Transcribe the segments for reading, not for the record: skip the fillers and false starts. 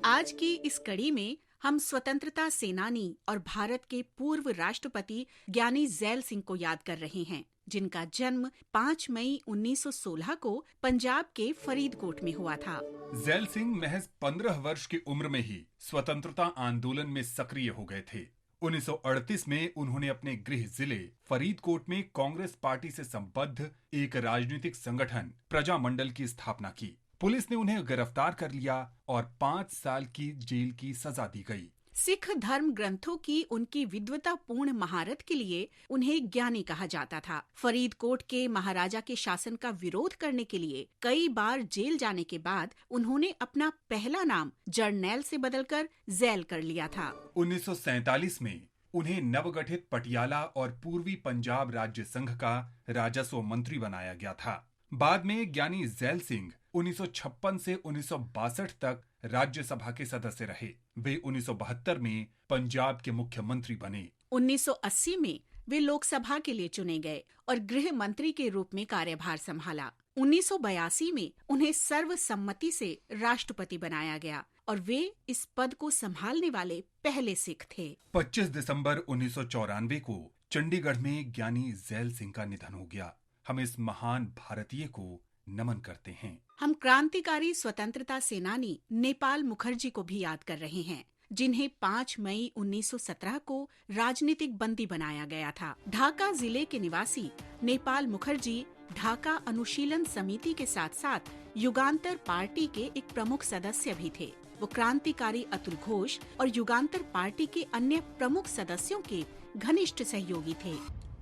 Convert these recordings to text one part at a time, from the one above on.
आज की इस कड़ी में हम स्वतंत्रता सेनानी और भारत के पूर्व राष्ट्रपति ज्ञानी ज़ैल सिंह को याद कर रहे हैं, जिनका जन्म 5 मई 1916 को पंजाब के फरीदकोट में हुआ था। ज़ैल सिंह महज 15 वर्ष की उम्र में ही स्वतंत्रता आंदोलन में सक्रिय हो गए थे। 1938 में उन्होंने अपने गृह जिले फरीदकोट में कांग्रेस पार्टी से संबद्ध एक राजनीतिक संगठन प्रजामंडल की स्थापना की। पुलिस ने उन्हें गिरफ्तार कर लिया और 5 साल की जेल की सजा दी गई। सिख धर्म ग्रंथों की उनकी विद्वतापूर्ण महारत के लिए उन्हें ज्ञानी कहा जाता था। फरीदकोट के महाराजा के शासन का विरोध करने के लिए कई बार जेल जाने के बाद उन्होंने अपना पहला नाम जर्नैल से बदलकर ज़ैल कर लिया था। 1947 में उन्हें नवगठित पटियाला और पूर्वी पंजाब राज्य संघ का राजस्व मंत्री बनाया गया था। बाद में ज्ञानी ज़ैल सिंह 1956 से 1962 तक राज्यसभा के सदस्य रहे। वे 1972 में पंजाब के मुख्यमंत्री बने। 1980 में वे लोकसभा के लिए चुने गए और गृह मंत्री के रूप में कार्यभार संभाला। 1982 में उन्हें सर्वसम्मति से राष्ट्रपति बनाया गया और वे इस पद को संभालने वाले पहले सिख थे। 25 दिसंबर 1994 को चंडीगढ़ में ज्ञानी ज़ैल सिंह का निधन हो गया। हम इस महान भारतीय को नमन करते हैं। हम क्रांतिकारी स्वतंत्रता सेनानी नेपाल मुखर्जी को भी याद कर रहे हैं, जिन्हें 5 मई 1917 को राजनीतिक बंदी बनाया गया था। ढाका जिले के निवासी नेपाल मुखर्जी ढाका अनुशीलन समिति के साथ साथ युगांतर पार्टी के एक प्रमुख सदस्य भी थे। वो क्रांतिकारी अतुल घोष और युगांतर पार्टी के अन्य प्रमुख सदस्यों के घनिष्ठ सहयोगी थे।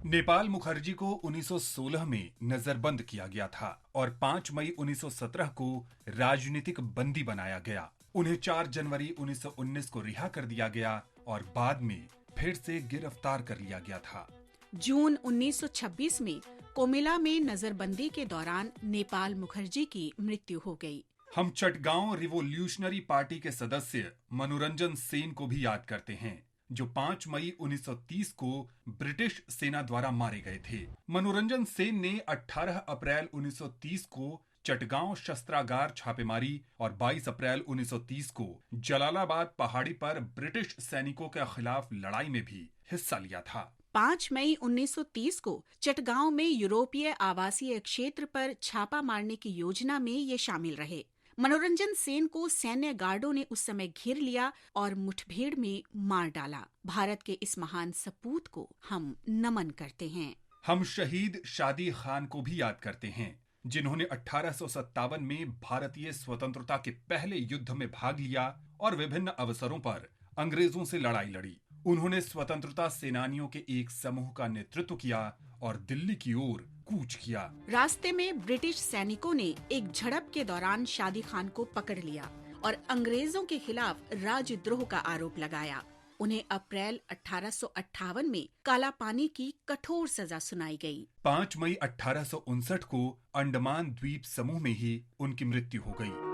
नेपाल मुखर्जी को 1916 में नजरबंद किया गया था और 5 मई 1917 को राजनीतिक बंदी बनाया गया। उन्हें 4 जनवरी 1919 को रिहा कर दिया गया और बाद में फिर से गिरफ्तार कर लिया गया था। जून 1926 में कोमिला में नजरबंदी के दौरान नेपाल मुखर्जी की मृत्यु हो गई। हम चटगांव रिवोल्यूशनरी पार्टी के सदस्य मनोरंजन सेन को भी याद करते हैं, जो 5 मई 1930 को ब्रिटिश सेना द्वारा मारे गए थे। मनोरंजन सेन ने 18 अप्रैल 1930 को चटगांव शस्त्रागार छापेमारी और 22 अप्रैल 1930 को जलालाबाद पहाड़ी पर ब्रिटिश सैनिकों के खिलाफ लड़ाई में भी हिस्सा लिया था। 5 मई 1930 को चटगांव में यूरोपीय आवासीय क्षेत्र पर छापा मारने की योजना में ये शामिल रहे। मनोरंजन सेन को सैन्य गार्डों ने उस समय घेर लिया और मुठभेड़ में मार डाला। भारत के इस महान सपूत को हम नमन करते हैं। हम शहीद शादी खान को भी याद करते हैं, जिन्होंने 1857 में भारतीय स्वतंत्रता के पहले युद्ध में भाग लिया और विभिन्न अवसरों पर अंग्रेजों से लड़ाई लड़ी। उन्होंने स्वतंत्रता सेनानियों के एक समूह का नेतृत्व किया और दिल्ली की ओर कूच किया। रास्ते में ब्रिटिश सैनिकों ने एक झड़प के दौरान शादी खान को पकड़ लिया और अंग्रेजों के खिलाफ राजद्रोह का आरोप लगाया। उन्हें अप्रैल 1858 में कालापानी की कठोर सजा सुनाई गई। 5 मई 1859 को अंडमान द्वीप समूह में ही उनकी मृत्यु हो गई।